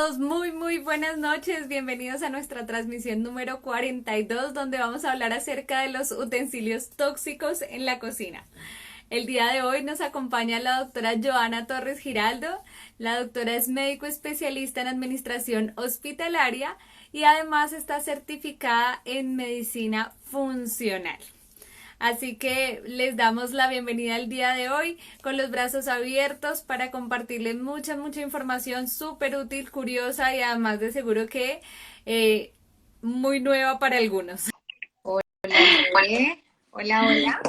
todos, muy buenas noches. Bienvenidos a nuestra transmisión número 42, donde vamos a hablar acerca de los utensilios tóxicos en la cocina. El día de hoy nos acompaña la doctora Joana Torres Giraldo. La doctora es médico especialista en administración hospitalaria y además está certificada en medicina funcional. Así que les damos la bienvenida el día de hoy con los brazos abiertos para compartirles mucha información súper útil, curiosa y además de seguro que muy nueva para algunos. Hola, Lore. Hola.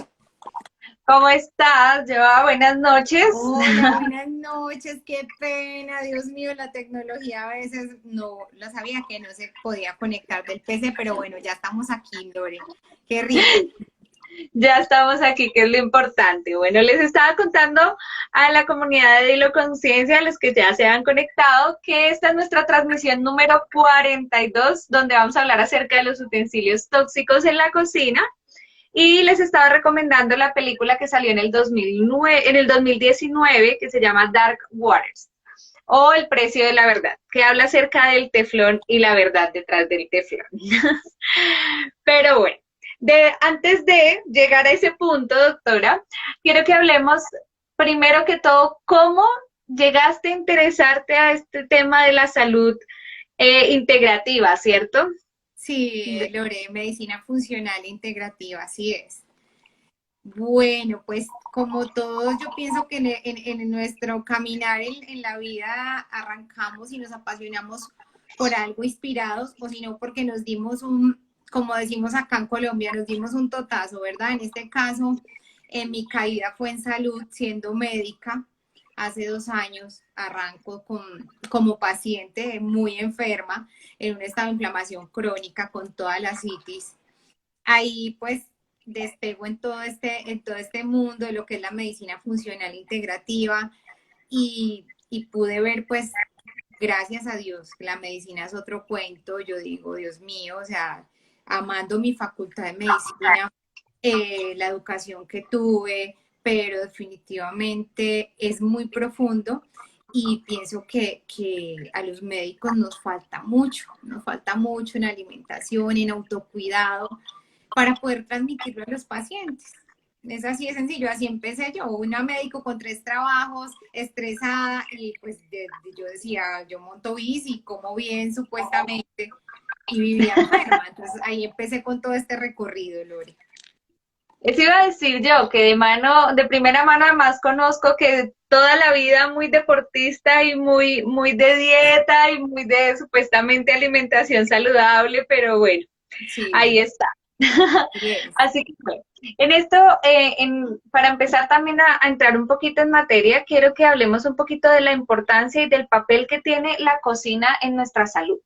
¿Cómo estás, Joa? Buenas noches. Hola, buenas noches. Qué pena, Dios mío, la tecnología a veces no lo sabía que no se podía conectar del PC, pero bueno, ya estamos aquí, Lore. Qué rico. Ya estamos aquí, que es lo importante. Bueno, les estaba contando a la comunidad de Hilo Conciencia, a los que ya se han conectado, que esta es nuestra transmisión número 42, donde vamos a hablar acerca de los utensilios tóxicos en la cocina. Y les estaba recomendando la película que salió en el 2019, que se llama Dark Waters, o El precio de la verdad, que habla acerca del teflón y la verdad detrás del teflón. Pero bueno, antes de llegar a ese punto, doctora, quiero que hablemos primero que todo, ¿cómo llegaste a interesarte a este tema de la salud integrativa, cierto? Sí, Lore, medicina funcional integrativa, así es. Bueno, pues como todos, yo pienso que en nuestro caminar en la vida arrancamos y nos apasionamos por algo inspirados, o si no porque nos dimos como decimos acá en Colombia, nos dimos un totazo, ¿verdad? En este caso, mi caída fue en salud, siendo médica. Hace 2 años arranco como paciente muy enferma, en un estado de inflamación crónica con toda la citis. Ahí pues despego en todo este mundo de lo que es la medicina funcional integrativa y pude ver pues, gracias a Dios, la medicina es otro cuento. Yo digo, Dios mío, o sea, amando mi facultad de medicina, la educación que tuve, pero definitivamente es muy profundo y pienso que a los médicos nos falta mucho en alimentación, en autocuidado, para poder transmitirlo a los pacientes. Es así de sencillo, así empecé yo, una médico con 3 trabajos, estresada, y pues yo decía, yo monto bici, como bien supuestamente, y vivía enferma. Entonces ahí empecé con todo este recorrido, Lore. Eso iba a decir yo, que de primera mano además conozco que toda la vida muy deportista y muy de dieta y muy de supuestamente alimentación saludable, pero bueno, Sí, ahí está. yes. Así que bueno, en esto, para empezar también a entrar un poquito en materia, quiero que hablemos un poquito de la importancia y del papel que tiene la cocina en nuestra salud.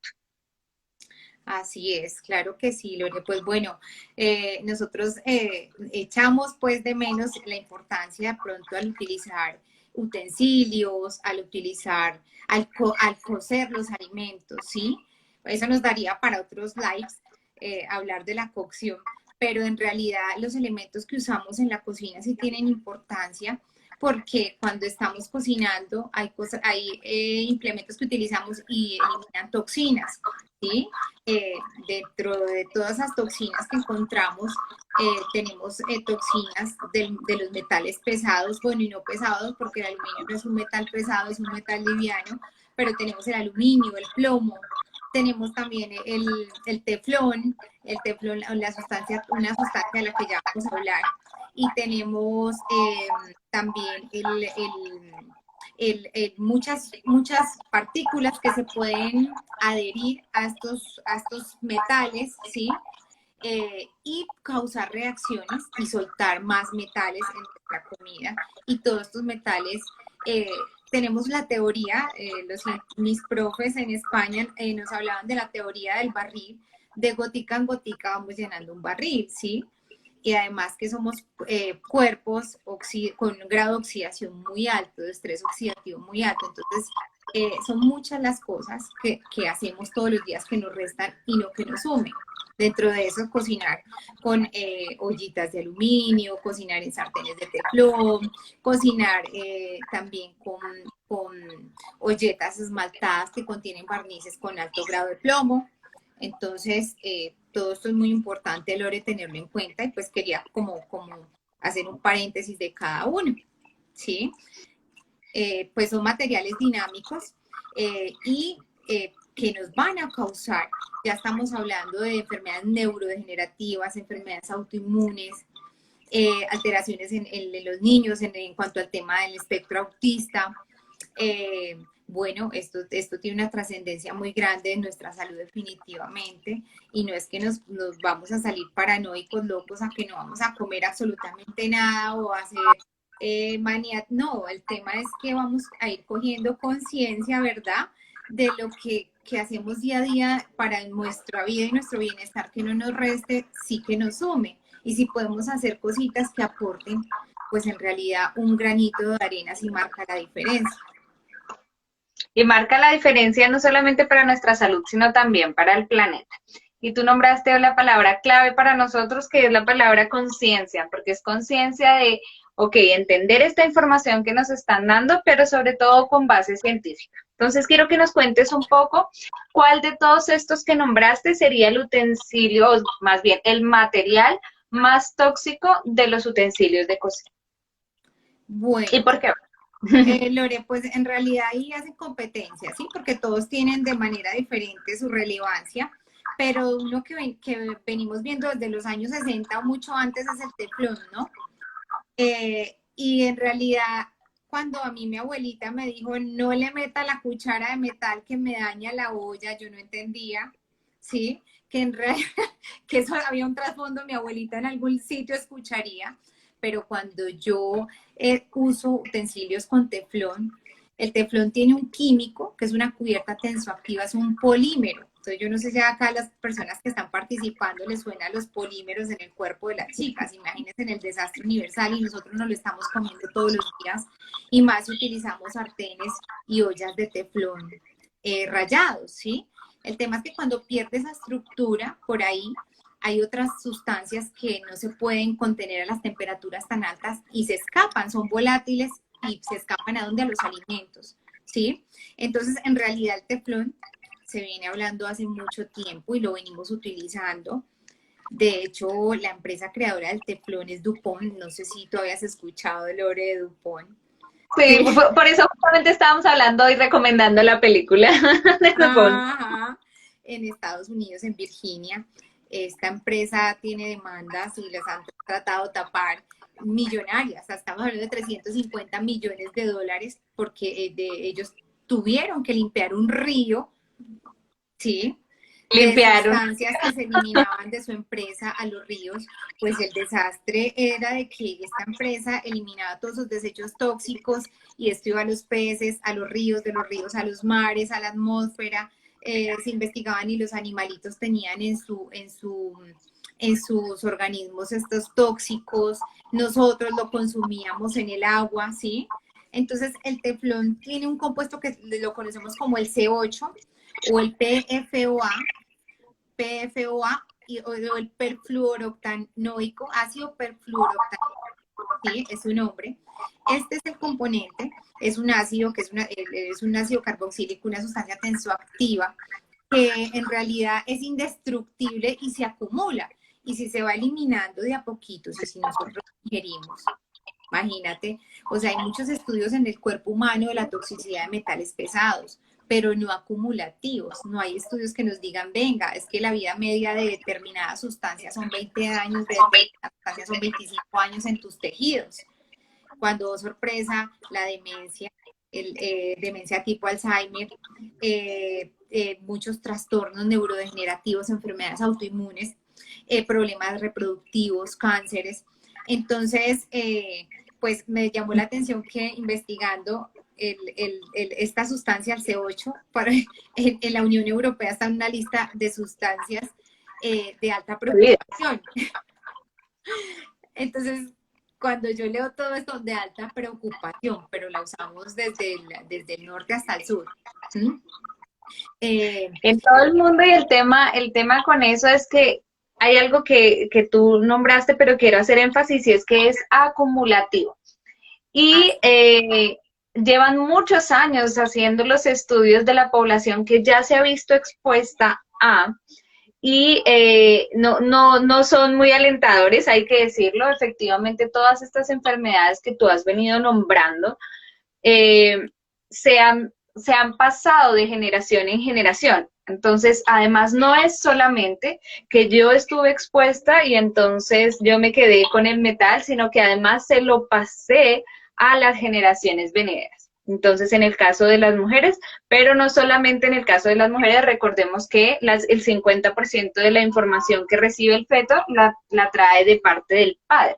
Así es, claro que sí, Lore. Pues bueno, nosotros echamos pues de menos la importancia de pronto al utilizar utensilios, al cocer los alimentos, ¿sí? Eso nos daría para otros lives hablar de la cocción, pero en realidad los elementos que usamos en la cocina sí tienen importancia porque cuando estamos cocinando hay implementos que utilizamos y eliminan toxinas, ¿sí? Dentro de todas esas toxinas que encontramos, tenemos toxinas de los metales pesados, bueno, y no pesados, porque el aluminio no es un metal pesado, es un metal liviano, pero tenemos el aluminio, el plomo, tenemos también el teflón, una sustancia de la que ya vamos a hablar, y tenemos también muchas partículas que se pueden adherir a estos metales, ¿sí? Y causar reacciones y soltar más metales en nuestra comida. Y todos estos metales, tenemos la teoría, mis profes en España nos hablaban de la teoría del barril, de gotica en gotica vamos llenando un barril, ¿sí? Y además que somos cuerpos con un grado de oxidación muy alto, de estrés oxidativo muy alto. Entonces, son muchas las cosas que hacemos todos los días que nos restan y no que nos sumen. Dentro de eso, cocinar con ollitas de aluminio, cocinar en sartenes de teflón, cocinar también con olletas esmaltadas que contienen barnices con alto grado de plomo. Entonces, todo esto es muy importante, Lore, tenerlo en cuenta, y pues quería como hacer un paréntesis de cada uno, ¿sí? Pues son materiales dinámicos y que nos van a causar, ya estamos hablando de enfermedades neurodegenerativas, enfermedades autoinmunes, alteraciones en los niños en cuanto al tema del espectro autista. Bueno, esto tiene una trascendencia muy grande en nuestra salud definitivamente, y no es que nos vamos a salir paranoicos, locos, a que no vamos a comer absolutamente nada o a hacer manía. No, el tema es que vamos a ir cogiendo conciencia, ¿verdad?, de lo que hacemos día a día para nuestra vida y nuestro bienestar, que no nos reste, sí que nos sume. Y si podemos hacer cositas que aporten, pues en realidad un granito de arena sí marca la diferencia. Y marca la diferencia no solamente para nuestra salud, sino también para el planeta. Y tú nombraste la palabra clave para nosotros, que es la palabra conciencia, porque es conciencia de, ok, entender esta información que nos están dando, pero sobre todo con base científica. Entonces quiero que nos cuentes un poco cuál de todos estos que nombraste sería el utensilio, o más bien el material más tóxico de los utensilios de cocina. Bueno. ¿Y por qué? Lore, pues en realidad ahí hacen competencia, ¿sí? Porque todos tienen de manera diferente su relevancia, pero uno que venimos viendo desde los años 60 o mucho antes es el teflón, ¿no? Y en realidad, cuando a mí mi abuelita me dijo, no le meta la cuchara de metal que me daña la olla, yo no entendía, ¿sí? Que en realidad, que eso había un trasfondo, mi abuelita en algún sitio escucharía, pero cuando yo uso utensilios con teflón, el teflón tiene un químico que es una cubierta tensoactiva, es un polímero. Entonces yo no sé si acá a las personas que están participando les suena los polímeros en el cuerpo de las chicas. Imagínense en el desastre universal, y nosotros nos lo estamos comiendo todos los días, y más si utilizamos sartenes y ollas de teflón rayados, ¿sí? El tema es que cuando pierde esa estructura, por ahí hay otras sustancias que no se pueden contener a las temperaturas tan altas y se escapan, son volátiles y se escapan a los alimentos, ¿sí? Entonces, en realidad el teflón se viene hablando hace mucho tiempo y lo venimos utilizando. De hecho, la empresa creadora del teflón es DuPont. No sé si tú habías escuchado, Lore, de DuPont. Sí, por eso justamente estábamos hablando y recomendando la película de DuPont. Ajá. En Estados Unidos, en Virginia, esta empresa tiene demandas y les han tratado de tapar millonarias. Estamos hablando de 350 millones de dólares porque ellos tuvieron que limpiar un río, ¿sí? Limpiaron. De sustancias que se eliminaban de su empresa a los ríos. Pues el desastre era de que esta empresa eliminaba todos sus desechos tóxicos, y esto iba a los peces, a los ríos, de los ríos a los mares, a la atmósfera. Se investigaban y los animalitos tenían en sus organismos estos tóxicos. Nosotros lo consumíamos en el agua, ¿sí? Entonces el teflón tiene un compuesto que lo conocemos como el C8 o el PFOA o el perfluoroctanoico, ácido perfluoroctanoico, ¿sí? Es su nombre. Este es el componente, es un ácido que es un ácido carboxílico, una sustancia tensoactiva que en realidad es indestructible y se acumula. Y si se va eliminando de a poquitos, y si nosotros ingerimos, imagínate, o sea, hay muchos estudios en el cuerpo humano de la toxicidad de metales pesados, pero no acumulativos. No hay estudios que nos digan, venga, es que la vida media de determinadas sustancias son 20 años, de determinadas sustancias son 25 años en tus tejidos. Cuando, oh, sorpresa, la demencia, demencia tipo Alzheimer, muchos trastornos neurodegenerativos, enfermedades autoinmunes, problemas reproductivos, cánceres. Entonces, pues me llamó la atención que investigando esta sustancia, el C8, en la Unión Europea está en una lista de sustancias de alta preocupación. Entonces, cuando yo leo todo esto de alta preocupación, pero la usamos desde el norte hasta el sur. ¿Mm? En todo el mundo y el tema con eso es que hay algo que tú nombraste, pero quiero hacer énfasis y es que es acumulativo. Y llevan muchos años haciendo los estudios de la población que ya se ha visto expuesta a, y no son muy alentadores, hay que decirlo. Efectivamente, todas estas enfermedades que tú has venido nombrando eh, se han pasado de generación en generación. Entonces, además, no es solamente que yo estuve expuesta y entonces yo me quedé con el metal, sino que además se lo pasé a las generaciones venideras. Entonces, en el caso de las mujeres, pero no solamente en el caso de las mujeres, recordemos que el 50% de la información que recibe el feto la trae de parte del padre.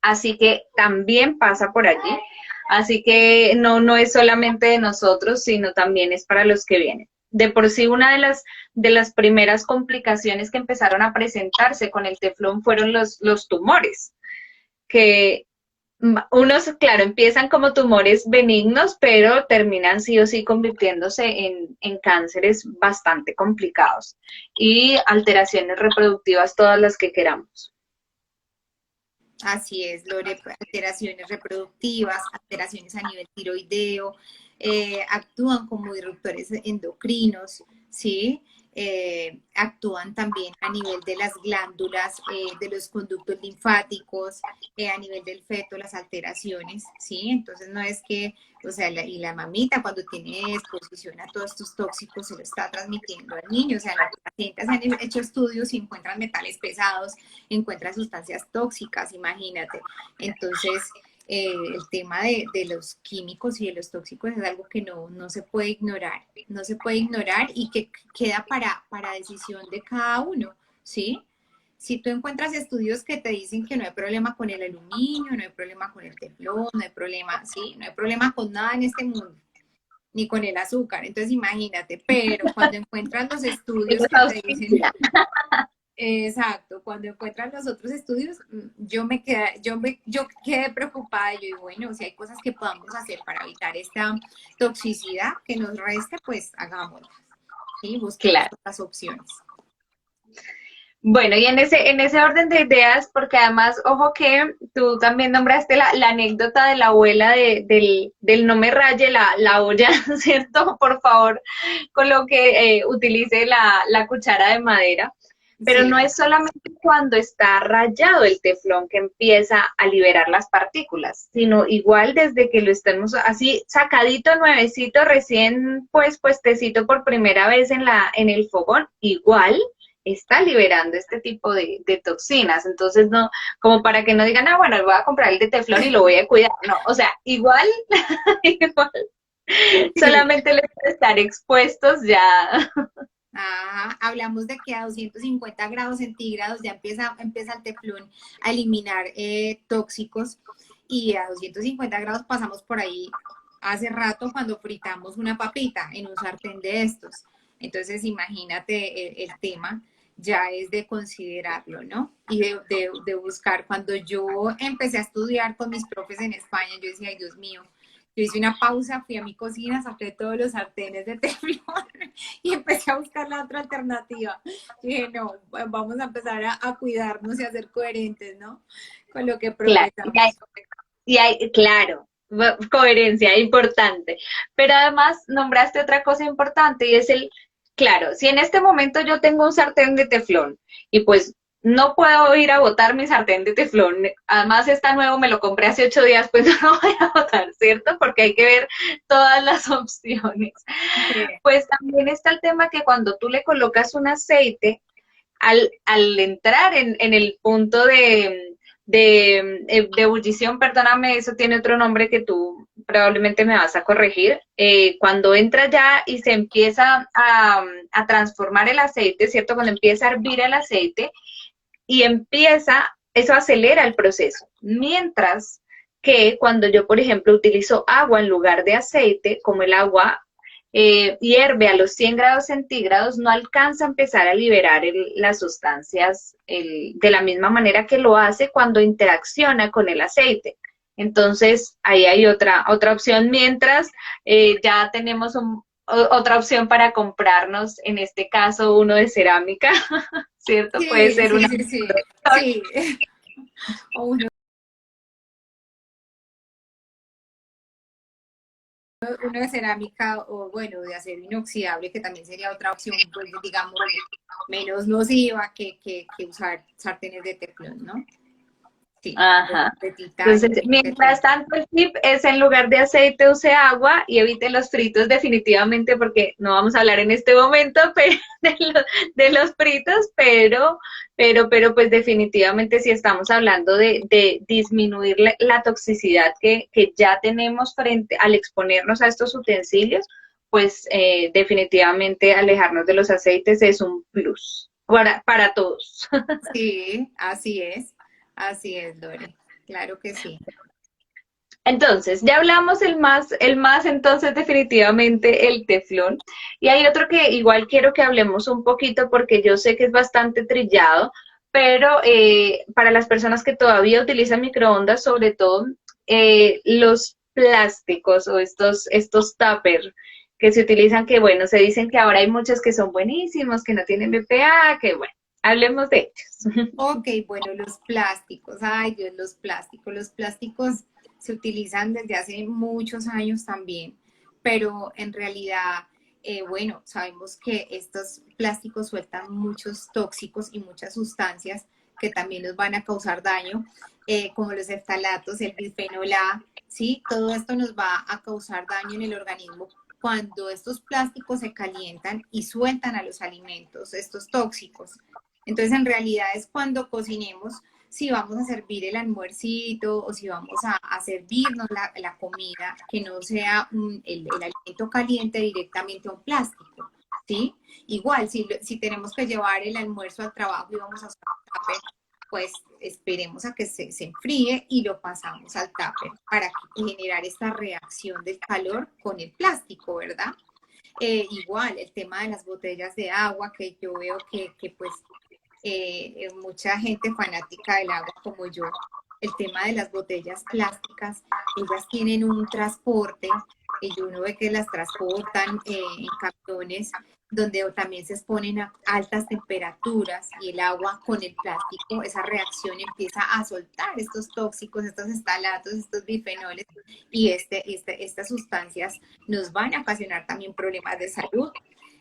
Así que también pasa por allí. Así que no es solamente de nosotros, sino también es para los que vienen. De por sí, una de las primeras complicaciones que empezaron a presentarse con el teflón fueron los tumores, que unos, claro, empiezan como tumores benignos, pero terminan sí o sí convirtiéndose en cánceres bastante complicados y alteraciones reproductivas todas las que queramos. Así es, Lore, alteraciones reproductivas, alteraciones a nivel tiroideo, actúan como disruptores endocrinos, ¿sí? Actúan también a nivel de las glándulas, de los conductos linfáticos, a nivel del feto, las alteraciones, ¿sí? Entonces no es que, o sea, y la mamita cuando tiene exposición a todos estos tóxicos se lo está transmitiendo al niño. O sea, los pacientes han hecho estudios y encuentran metales pesados, encuentran sustancias tóxicas, imagínate. Entonces, el tema de los químicos y de los tóxicos es algo que no se puede ignorar, no se puede ignorar y que queda para decisión de cada uno, ¿sí? Si tú encuentras estudios que te dicen que no hay problema con el aluminio, no hay problema con el teflón, no hay problema, ¿sí? No hay problema con nada en este mundo, ni con el azúcar, entonces imagínate, pero cuando encuentras los estudios que te dicen... Exacto, cuando encuentran los otros estudios, yo quedé preocupada y yo digo, bueno, si hay cosas que podamos hacer para evitar esta toxicidad que nos resta, pues hagámoslas, ¿sí? Busquemos otras opciones. Bueno, y en ese orden de ideas, porque además, ojo que tú también nombraste la anécdota de la abuela del no me raye la olla, ¿cierto? Por favor, coloque, utilice la cuchara de madera. Pero sí, no es solamente cuando está rayado el teflón que empieza a liberar las partículas, sino igual desde que lo estemos así sacadito, nuevecito, recién puestecito por primera vez en el fogón, igual está liberando este tipo de toxinas. Entonces, no, como para que no digan, bueno, voy a comprar el de teflón y lo voy a cuidar. No, o sea, igual, igual, solamente les estar expuestos ya. Hablamos de que a 250 grados centígrados ya empieza el teflón a eliminar tóxicos, y a 250 grados pasamos por ahí hace rato cuando fritamos una papita en un sartén de estos. Entonces imagínate, el tema ya es de considerarlo, ¿no? Y de buscar. Cuando yo empecé a estudiar con mis profes en España, yo decía, ay Dios mío, yo hice una pausa, fui a mi cocina, saqué todos los sartenes de teflón y empecé a buscar la otra alternativa. Y dije, no, vamos a empezar a cuidarnos y a ser coherentes, ¿no? Con lo que profesamos. Claro, coherencia, importante. Pero además nombraste otra cosa importante y es claro, si en este momento yo tengo un sartén de teflón y pues no puedo ir a botar mi sartén de teflón, además está nuevo, me lo compré hace 8 días, pues no lo voy a botar, ¿cierto? Porque hay que ver todas las opciones. Sí. Pues también está el tema que cuando tú le colocas un aceite, al entrar en el punto de ebullición, perdóname, eso tiene otro nombre que tú probablemente me vas a corregir, cuando entra ya y se empieza a transformar el aceite, ¿cierto? Cuando empieza a hervir el aceite, y eso acelera el proceso. Mientras que cuando yo, por ejemplo, utilizo agua en lugar de aceite, como el agua hierve a los 100 grados centígrados, no alcanza a empezar a liberar las sustancias de la misma manera que lo hace cuando interacciona con el aceite. Entonces, ahí hay otra opción, mientras ya tenemos otra opción para comprarnos, en este caso uno de cerámica, ¿cierto? Puede Sí, ser sí, una... sí, sí, sí. O uno de cerámica o bueno, de acero inoxidable, que también sería otra opción, pues digamos, menos nociva que usar sartenes de teflón, ¿no? Sí, Ajá. de titanio, Entonces, mientras etcétera. tanto, el tip es en lugar de aceite use agua y evite los fritos definitivamente porque no vamos a hablar en este momento de los fritos, pero pues definitivamente si estamos hablando de disminuir la toxicidad que ya tenemos frente al exponernos a estos utensilios, pues definitivamente alejarnos de los aceites es un plus para todos. Sí, así es, Lore, claro que sí. Entonces, ya hablamos el más, entonces definitivamente el teflón. Y hay otro que igual quiero que hablemos un poquito porque yo sé que es bastante trillado, pero para las personas que todavía utilizan microondas, sobre todo los plásticos o estos tupper que se utilizan, que bueno, se dicen que ahora hay muchos que son buenísimos, que no tienen BPA, que bueno, hablemos de ellos. Ok, bueno, los plásticos, ay Dios, los plásticos se utilizan desde hace muchos años también, pero en realidad, bueno, sabemos que estos plásticos sueltan muchos tóxicos y muchas sustancias que también nos van a causar daño, como los eftalatos, el bisfenol A, ¿sí? Todo esto nos va a causar daño en el organismo cuando estos plásticos se calientan y sueltan a los alimentos estos tóxicos. Entonces, en realidad es cuando cocinemos, si vamos a servir el almuercito o si vamos a servirnos la comida, que no sea el alimento caliente directamente a un plástico, ¿sí? Igual, si tenemos que llevar el almuerzo al trabajo y vamos a usar tupper, pues esperemos a que se enfríe y lo pasamos al tupper para generar esta reacción del calor con el plástico, ¿verdad? Igual, el tema de las botellas de agua, que yo veo que pues mucha gente fanática del agua como yo, el tema de las botellas plásticas, ellas tienen un transporte, y uno ve que las transportan en camiones donde también se exponen a altas temperaturas y el agua con el plástico, esa reacción empieza a soltar estos tóxicos, estos estalatos, estos bifenoles y estas sustancias nos van a ocasionar también problemas de salud.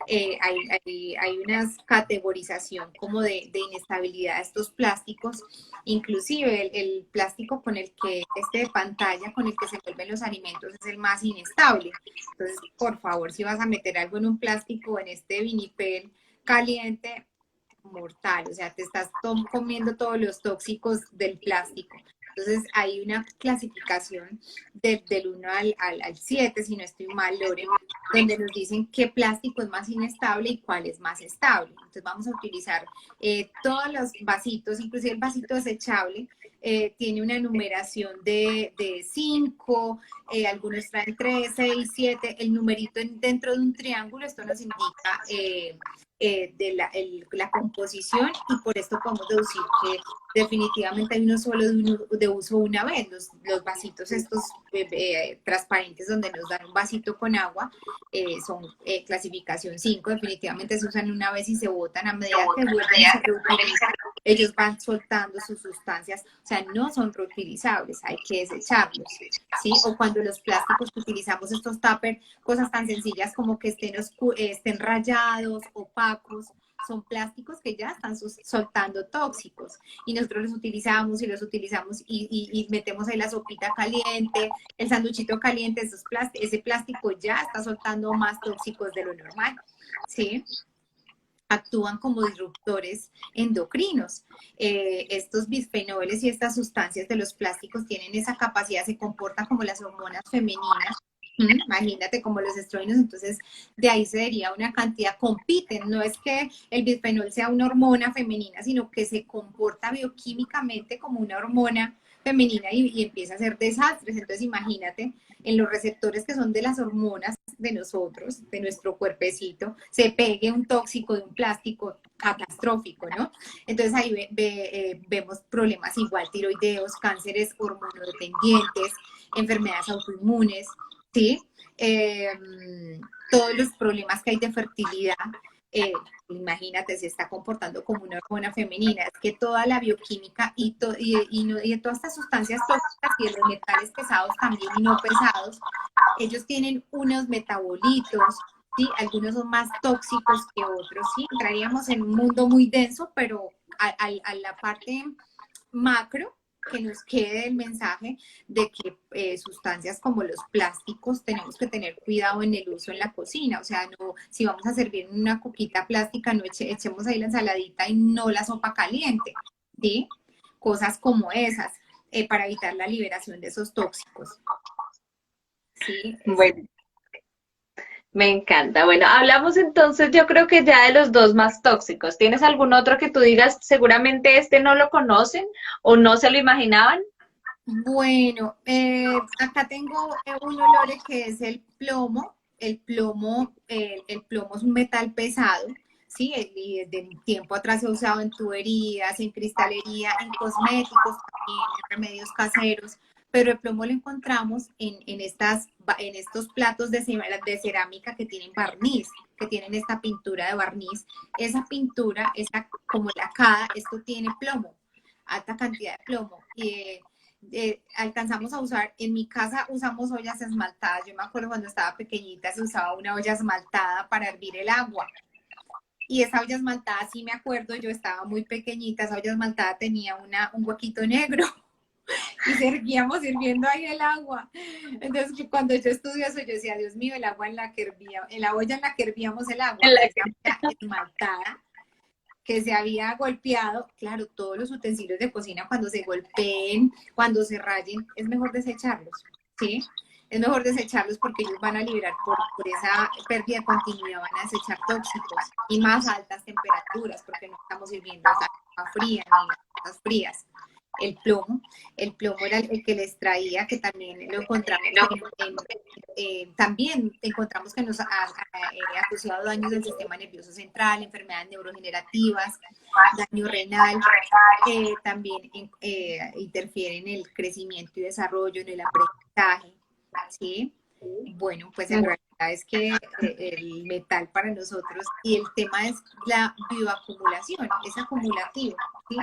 Hay una categorización como de inestabilidad de estos plásticos, inclusive el plástico con el que, de pantalla, con el que se envuelven los alimentos es el más inestable. Entonces, por favor, si vas a meter algo en un plástico, en este vinipel caliente, mortal, o sea, te estás comiendo todos los tóxicos del plástico. Entonces, hay una clasificación del 1 al 7, si no estoy mal, Lore, donde nos dicen qué plástico es más inestable y cuál es más estable. Entonces, vamos a utilizar todos los vasitos, inclusive el vasito desechable, tiene una numeración de 5, algunos traen 3, 6, 7, el numerito dentro de un triángulo, esto nos indica de la composición y por esto podemos deducir que definitivamente hay uno solo de uso una vez. Los vasitos estos transparentes donde nos dan un vasito con agua son clasificación 5, definitivamente se usan una vez y se botan a medida que vuelven y se reutilizan. Ellos van soltando sus sustancias, o sea, no son reutilizables, hay que desecharlos, ¿sí? O cuando los plásticos que utilizamos, estos tuppers, cosas tan sencillas como que estén rayados, opacos, son plásticos que ya están soltando tóxicos y nosotros los utilizamos y metemos ahí la sopita caliente, el sanduchito caliente, ese plástico ya está soltando más tóxicos de lo normal, ¿sí? Actúan como disruptores endocrinos. Estos bisfenoles y estas sustancias de los plásticos tienen esa capacidad, se comportan como las hormonas femeninas. Imagínate como los estrógenos, entonces de ahí se deriva una cantidad, compiten, no es que el bisfenol sea una hormona femenina, sino que se comporta bioquímicamente como una hormona femenina y empieza a hacer desastres. Entonces imagínate, en los receptores que son de las hormonas de nosotros, de nuestro cuerpecito, se pegue un tóxico de un plástico catastrófico, ¿no? Entonces ahí vemos problemas igual, tiroideos, cánceres hormonodependientes, enfermedades autoinmunes, ¿sí? Todos los problemas que hay de fertilidad, imagínate, se está comportando como una hormona femenina. Es que toda la bioquímica y todas estas sustancias tóxicas y los metales pesados también y no pesados, ellos tienen unos metabolitos, ¿sí? Algunos son más tóxicos que otros, ¿sí? Entraríamos en un mundo muy denso, pero a la parte macro, que nos quede el mensaje de que sustancias como los plásticos tenemos que tener cuidado en el uso en la cocina. O sea, no, si vamos a servir una coquita plástica, no echemos ahí la ensaladita y no la sopa caliente, ¿sí? Cosas como esas, para evitar la liberación de esos tóxicos. Sí, Bueno, me encanta. Bueno, hablamos entonces, yo creo que ya de los dos más tóxicos. ¿Tienes algún otro que tú digas, seguramente este no lo conocen o no se lo imaginaban? bueno, acá tengo un olor que es el plomo. El plomo es un metal pesado, ¿sí? Y desde tiempo atrás se ha usado en tuberías, en cristalería, en cosméticos, también en remedios caseros, pero el plomo lo encontramos en estos platos de cerámica que tienen barniz, que tienen esta pintura de barniz. Esa pintura, como lacada, esto tiene plomo, alta cantidad de plomo. Alcanzamos a usar, en mi casa usamos ollas esmaltadas. Yo me acuerdo cuando estaba pequeñita se usaba una olla esmaltada para hervir el agua. Y esa olla esmaltada, sí me acuerdo, yo estaba muy pequeñita, esa olla esmaltada tenía un huequito negro y seguíamos hirviendo ahí el agua. Entonces, cuando yo estudié eso, yo decía, Dios mío, el agua en la que en la olla en la que hervíamos el agua, esa olla esmaltada, que se había golpeado. Claro, todos los utensilios de cocina cuando se golpeen, cuando se rayen, es mejor desecharlos, ¿sí? Es mejor desecharlos porque ellos van a liberar por esa pérdida de continuidad, van a desechar tóxicos y más altas temperaturas porque no estamos hirviendo agua fría ni cosas frías. El plomo era el que les traía, que también lo encontramos, también encontramos que nos ha asociado daños del sistema nervioso central, enfermedades neurodegenerativas, daño renal, también interfiere en el crecimiento y desarrollo, en el aprendizaje, ¿sí? Bueno, pues en realidad es que el metal para nosotros, y el tema es la bioacumulación, es acumulativo, ¿sí?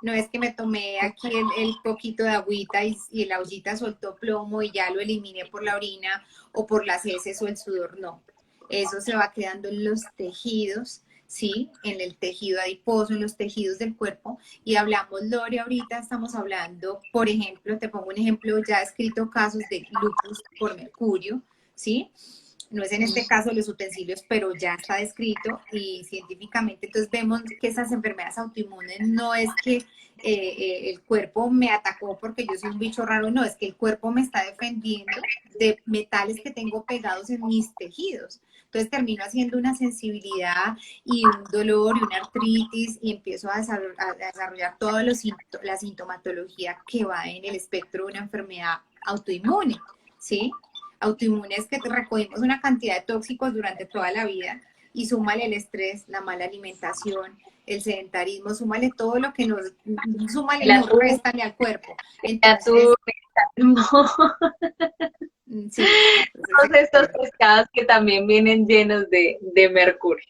No es que me tomé aquí el poquito de agüita y la ollita soltó plomo y ya lo eliminé por la orina o por las heces o el sudor, no. Eso se va quedando en los tejidos, ¿sí? En el tejido adiposo, en los tejidos del cuerpo. Y hablamos, Lore, ahorita estamos hablando, por ejemplo, te pongo un ejemplo, ya he escrito casos de lupus por mercurio, ¿sí? No es en este caso los utensilios, pero ya está descrito y científicamente. Entonces vemos que esas enfermedades autoinmunes no es que el cuerpo me atacó porque yo soy un bicho raro, no, es que el cuerpo me está defendiendo de metales que tengo pegados en mis tejidos. Entonces termino haciendo una sensibilidad y un dolor y una artritis y empiezo a desarrollar toda la sintomatología que va en el espectro de una enfermedad autoinmune, ¿sí? Autoinmunes que recogimos una cantidad de tóxicos durante toda la vida y súmale el estrés, la mala alimentación, el sedentarismo, súmale todo lo que súmale y nos restan al cuerpo. Entonces, sí, todos estos pescados que también vienen llenos de mercurio.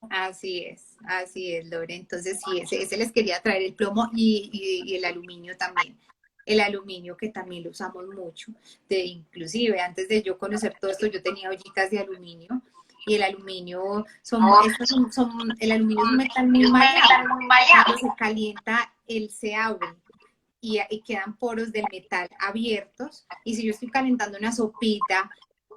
Así es, Lore. Entonces, sí, ese les quería traer el plomo y el aluminio también. El aluminio que también lo usamos mucho. Inclusive, antes de yo conocer todo esto, yo tenía ollitas de aluminio y el aluminio el aluminio es un metal muy maleable. Cuando se calienta, él se abre y quedan poros del metal abiertos. Y si yo estoy calentando una sopita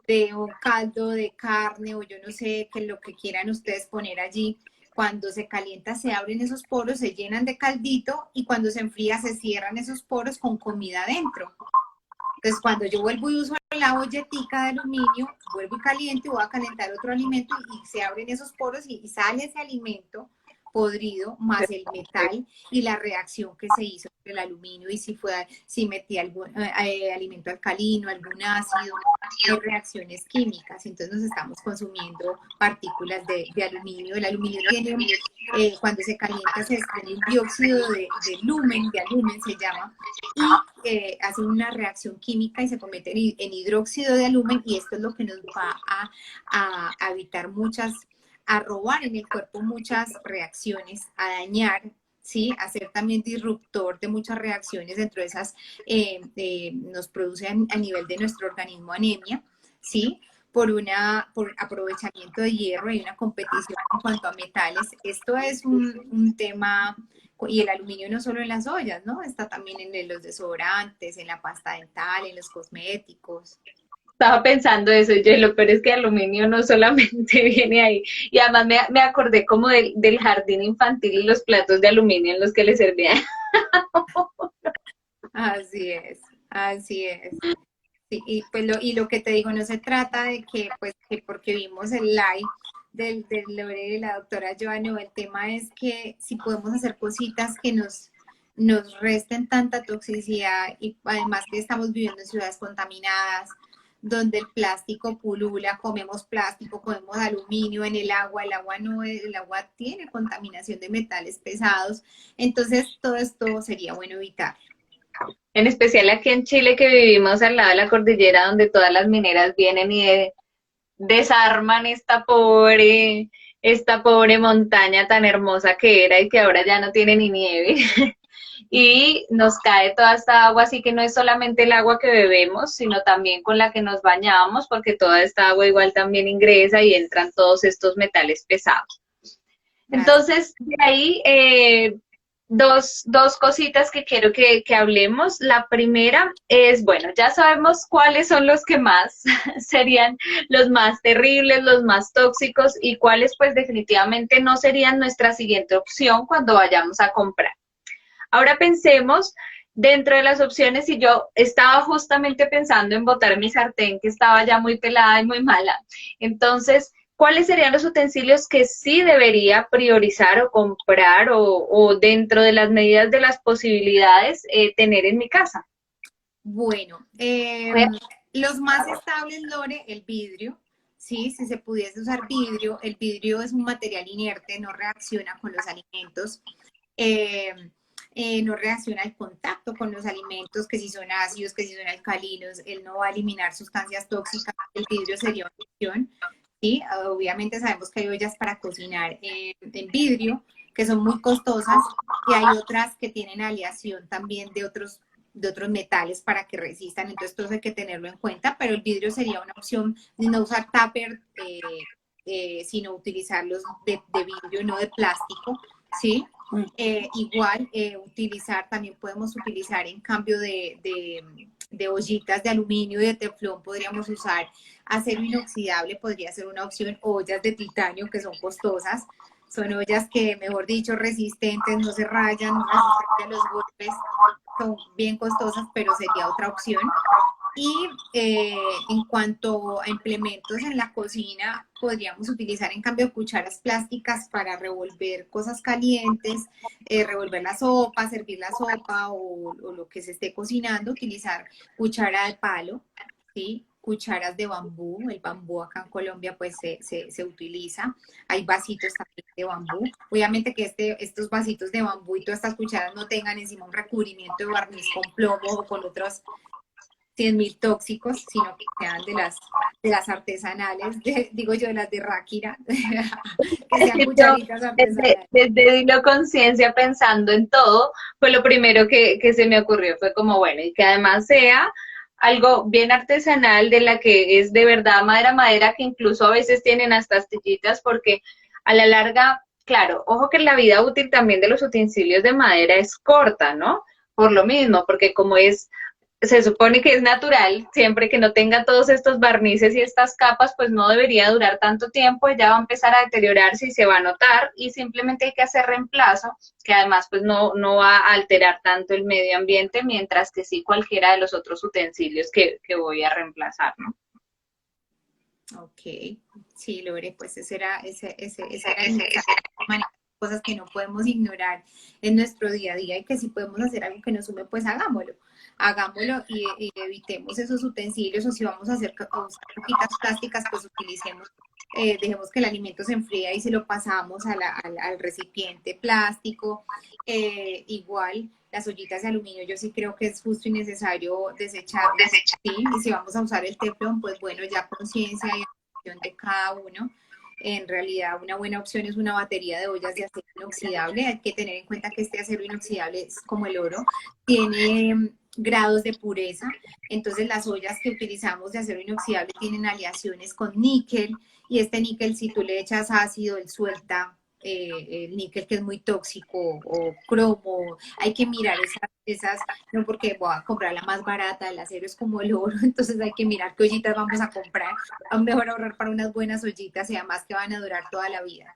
de un caldo de carne o yo no sé, que lo que quieran ustedes poner allí, cuando se calienta se abren esos poros, se llenan de caldito y cuando se enfría se cierran esos poros con comida adentro. Entonces cuando yo vuelvo y uso la olletica de aluminio, vuelvo y caliento y voy a calentar otro alimento y se abren esos poros y sale ese alimento podrido más el metal y la reacción que se hizo entre el aluminio y si metía algún alimento alcalino, algún ácido, hay reacciones químicas, entonces nos estamos consumiendo partículas de aluminio. El aluminio tiene, cuando se calienta se desprende un dióxido de lumen, de alumen se llama, y hace una reacción química y se convierte en hidróxido de alumen, y esto es lo que nos va a evitar a robar en el cuerpo muchas reacciones, a dañar, ¿sí? A ser también disruptor de muchas reacciones. Dentro de esas nos produce a nivel de nuestro organismo anemia, ¿sí? Por aprovechamiento de hierro. Hay una competición en cuanto a metales. Esto es un tema, y el aluminio no solo en las ollas, ¿no? Está también en los desodorantes, en la pasta dental, en los cosméticos. Estaba pensando eso, y yo, lo peor es que aluminio no solamente viene ahí, y además me acordé como del jardín infantil y los platos de aluminio en los que le servían. Así es, así es. Sí, y lo que te digo, no se trata de que, pues, que porque vimos el live del Lore de la doctora Joana, el tema es que si podemos hacer cositas que nos resten tanta toxicidad, y además que estamos viviendo en ciudades contaminadas, donde el plástico pulula, comemos plástico, comemos aluminio en el agua no, el agua tiene contaminación de metales pesados, entonces todo esto sería bueno evitar. En especial aquí en Chile, que vivimos al lado de la cordillera, donde todas las mineras vienen y desarman esta pobre montaña tan hermosa que era y que ahora ya no tiene ni nieve. Y nos cae toda esta agua, así que no es solamente el agua que bebemos, sino también con la que nos bañamos, porque toda esta agua igual también ingresa y entran todos estos metales pesados. Entonces, de ahí, dos cositas que quiero que hablemos. La primera es, bueno, ya sabemos cuáles son los que más serían los más terribles, los más tóxicos, y cuáles pues definitivamente no serían nuestra siguiente opción cuando vayamos a comprar. Ahora pensemos dentro de las opciones, y yo estaba justamente pensando en botar mi sartén, que estaba ya muy pelada y muy mala. Entonces, ¿cuáles serían los utensilios que sí debería priorizar o comprar o dentro de las medidas de las posibilidades tener en mi casa? Bueno, los más estables, Lore, el vidrio. Sí, si se pudiese usar vidrio, el vidrio es un material inerte, no reacciona con los alimentos. No reacciona al contacto con los alimentos, que si son ácidos, que si son alcalinos, él no va a eliminar sustancias tóxicas. El vidrio sería una opción, ¿sí? Obviamente sabemos que hay ollas para cocinar en vidrio, que son muy costosas, y hay otras que tienen aleación también de otros metales para que resistan, entonces todo eso hay que tenerlo en cuenta, pero el vidrio sería una opción de no usar tupper, sino utilizarlos de vidrio, no de plástico, ¿sí? Igual también podemos utilizar en cambio de ollitas de aluminio y de teflón, podríamos usar acero inoxidable, podría ser una opción, ollas de titanio que son costosas, son ollas que, mejor dicho, resistentes, no se rayan, resistentes a los golpes, son bien costosas, pero sería otra opción. Y en cuanto a implementos en la cocina, podríamos utilizar en cambio cucharas plásticas para revolver cosas calientes, revolver la sopa, servir la sopa o lo que se esté cocinando, utilizar cuchara de palo, ¿sí? Cucharas de bambú, el bambú acá en Colombia pues se utiliza, hay vasitos también de bambú, obviamente que estos vasitos de bambú y todas estas cucharas no tengan encima un recubrimiento de barniz con plomo o con otros 100.000 tóxicos, sino que sean de las artesanales, digo yo, de las de Ráquira, que sean cucharitas artesanales. Desde Dilo Conciencia, pensando en todo, fue lo primero que se me ocurrió, fue como, bueno, y que además sea algo bien artesanal, de la que es de verdad madera, que incluso a veces tienen hasta astillitas, porque a la larga, claro, ojo que la vida útil también de los utensilios de madera es corta, ¿no? Por lo mismo, porque como se supone que es natural, siempre que no tenga todos estos barnices y estas capas, pues no debería durar tanto tiempo, ya va a empezar a deteriorarse y se va a notar, y simplemente hay que hacer reemplazo, que además pues no va a alterar tanto el medio ambiente, mientras que sí cualquiera de los otros utensilios que voy a reemplazar, ¿no? Ok, sí, Lore, pues esa era manera cosas que no podemos ignorar en nuestro día a día y que si podemos hacer algo que nos sume, pues hagámoslo y evitemos esos utensilios, o si vamos a a usar coquitas plásticas, pues utilicemos, dejemos que el alimento se enfríe y se lo pasamos al recipiente plástico. Igual, las ollitas de aluminio, yo sí creo que es justo y necesario desecharlas, ¿sí? Y si vamos a usar el teflón, pues bueno, ya conciencia y acción de cada uno. En realidad, una buena opción es una batería de ollas de acero inoxidable. Hay que tener en cuenta que este acero inoxidable es como el oro, tiene grados de pureza. Entonces, las ollas que utilizamos de acero inoxidable tienen aleaciones con níquel, y este níquel, si tú le echas ácido, él suelta el níquel, que es muy tóxico, o cromo. Hay que mirar esas, no porque voy a comprar la más barata, el acero es como el oro, entonces hay que mirar qué ollitas vamos a comprar. A mejor ahorrar para unas buenas ollitas, y además que van a durar toda la vida.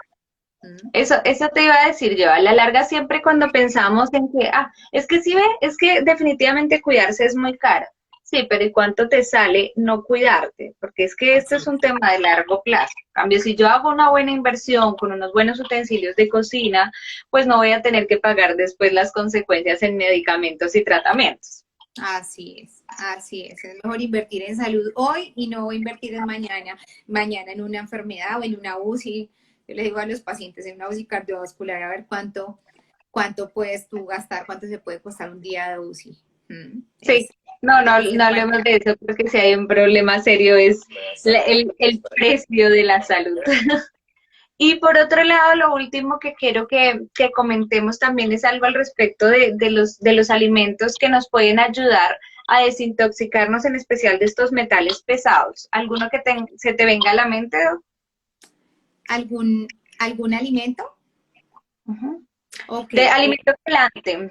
Eso te iba a decir yo, a la larga siempre cuando pensamos en que, es que sí ve, es que definitivamente cuidarse es muy caro. Sí, pero ¿y cuánto te sale no cuidarte? Porque es que esto es un tema de largo plazo. En cambio, si yo hago una buena inversión con unos buenos utensilios de cocina, pues no voy a tener que pagar después las consecuencias en medicamentos y tratamientos. Así es, así es. Es mejor invertir en salud hoy y no invertir en mañana en una enfermedad o en una UCI. Yo le digo a los pacientes, en una UCI cardiovascular, a ver cuánto puedes tú gastar, cuánto se puede costar un día de UCI. Sí, no hablemos de eso, porque si hay un problema serio es el precio de la salud. Y por otro lado, lo último que quiero que comentemos también es algo al respecto de los alimentos que nos pueden ayudar a desintoxicarnos, en especial de estos metales pesados. ¿Alguno que se te venga a la mente, Doc? ¿Algún alimento? Uh-huh. Okay. De alimento quelante.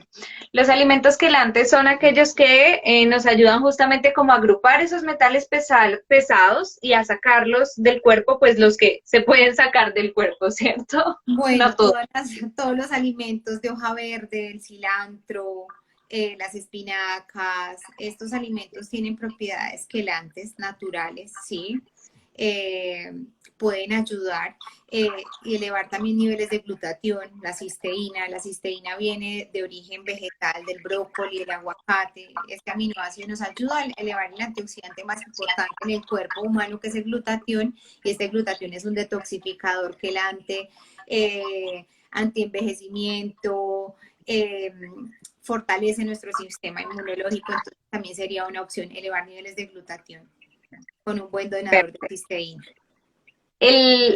Los alimentos quelantes son aquellos que nos ayudan justamente como a agrupar esos metales pesados y a sacarlos del cuerpo, pues los que se pueden sacar del cuerpo, ¿cierto? Bueno, no todo. todos los alimentos de hoja verde, el cilantro, las espinacas, estos alimentos tienen propiedades quelantes naturales, ¿sí? Pueden ayudar y elevar también niveles de glutatión, la cisteína. La cisteína viene de origen vegetal, del brócoli, del aguacate. Este aminoácido nos ayuda a elevar el antioxidante más importante en el cuerpo humano, que es el glutatión, y este glutatión es un detoxificador quelante, antienvejecimiento, fortalece nuestro sistema inmunológico. Entonces también sería una opción elevar niveles de glutatión con un buen donador de cisteína.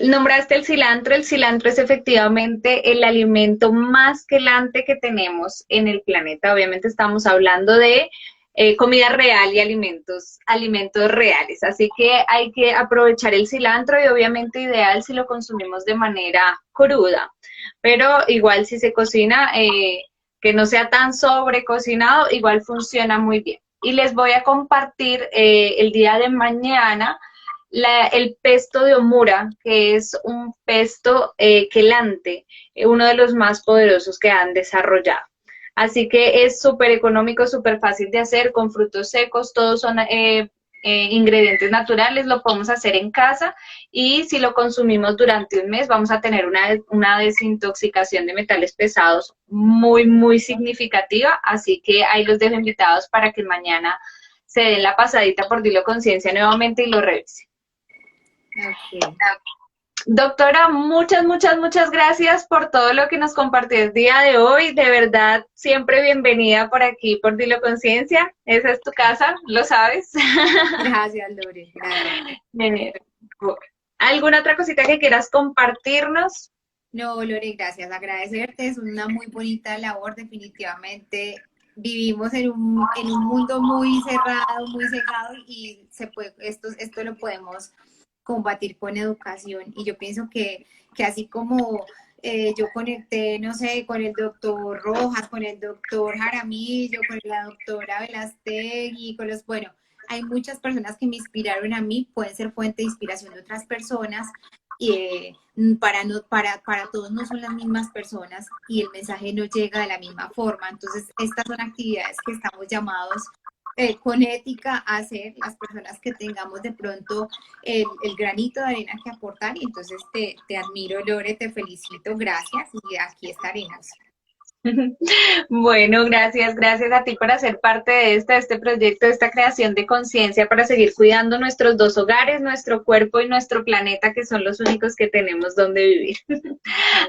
Nombraste el cilantro es efectivamente el alimento más quelante que tenemos en el planeta. Obviamente estamos hablando de comida real y alimentos reales, así que hay que aprovechar el cilantro, y obviamente ideal si lo consumimos de manera cruda, pero igual si se cocina, que no sea tan sobrecocinado, igual funciona muy bien. Y les voy a compartir el día de mañana el pesto de Omura, que es un pesto quelante, uno de los más poderosos que han desarrollado. Así que es súper económico, súper fácil de hacer, con frutos secos, todos son ingredientes naturales, lo podemos hacer en casa, y si lo consumimos durante un mes vamos a tener una desintoxicación de metales pesados muy, muy significativa. Así que ahí los dejo invitados para que mañana se den la pasadita por Dilo Conciencia nuevamente y lo revisen. Okay. Doctora, muchas gracias por todo lo que nos compartió el día de hoy. De verdad, siempre bienvenida por aquí, por Dilo Conciencia. Esa es tu casa, lo sabes. Gracias, Lore. Gracias. ¿Alguna otra cosita que quieras compartirnos? No, Lore, gracias. Agradecerte. Es una muy bonita labor, definitivamente. Vivimos en un mundo muy cerrado, muy cegado, y esto lo podemos combatir con educación. Y yo pienso que así como yo conecté, no sé, con el doctor Rojas, con el doctor Jaramillo, con la doctora Velastegui, bueno, hay muchas personas que me inspiraron a mí, pueden ser fuente de inspiración de otras personas, y para todos no son las mismas personas, y el mensaje no llega de la misma forma. Entonces, estas son actividades que estamos llamados con ética a ser las personas que tengamos de pronto el granito de arena que aportar. Y entonces te admiro, Lore, te felicito, gracias y aquí estaremos. Bueno, gracias a ti por hacer parte de este proyecto, de esta creación de conciencia para seguir cuidando nuestros dos hogares, nuestro cuerpo y nuestro planeta, que son los únicos que tenemos donde vivir.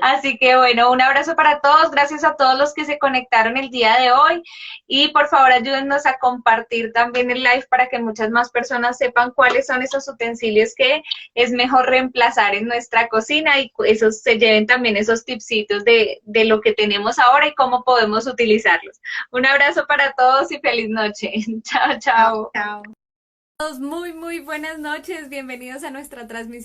Así que bueno, un abrazo para todos, gracias a todos los que se conectaron el día de hoy y por favor ayúdennos a compartir también el live para que muchas más personas sepan cuáles son esos utensilios que es mejor reemplazar en nuestra cocina y esos se lleven también esos tipsitos de lo que tenemos ahora y cómo podemos utilizarlos. Un abrazo para todos y feliz noche. Chao, chao. Chao. Muy buenas noches. Bienvenidos a nuestra transmisión.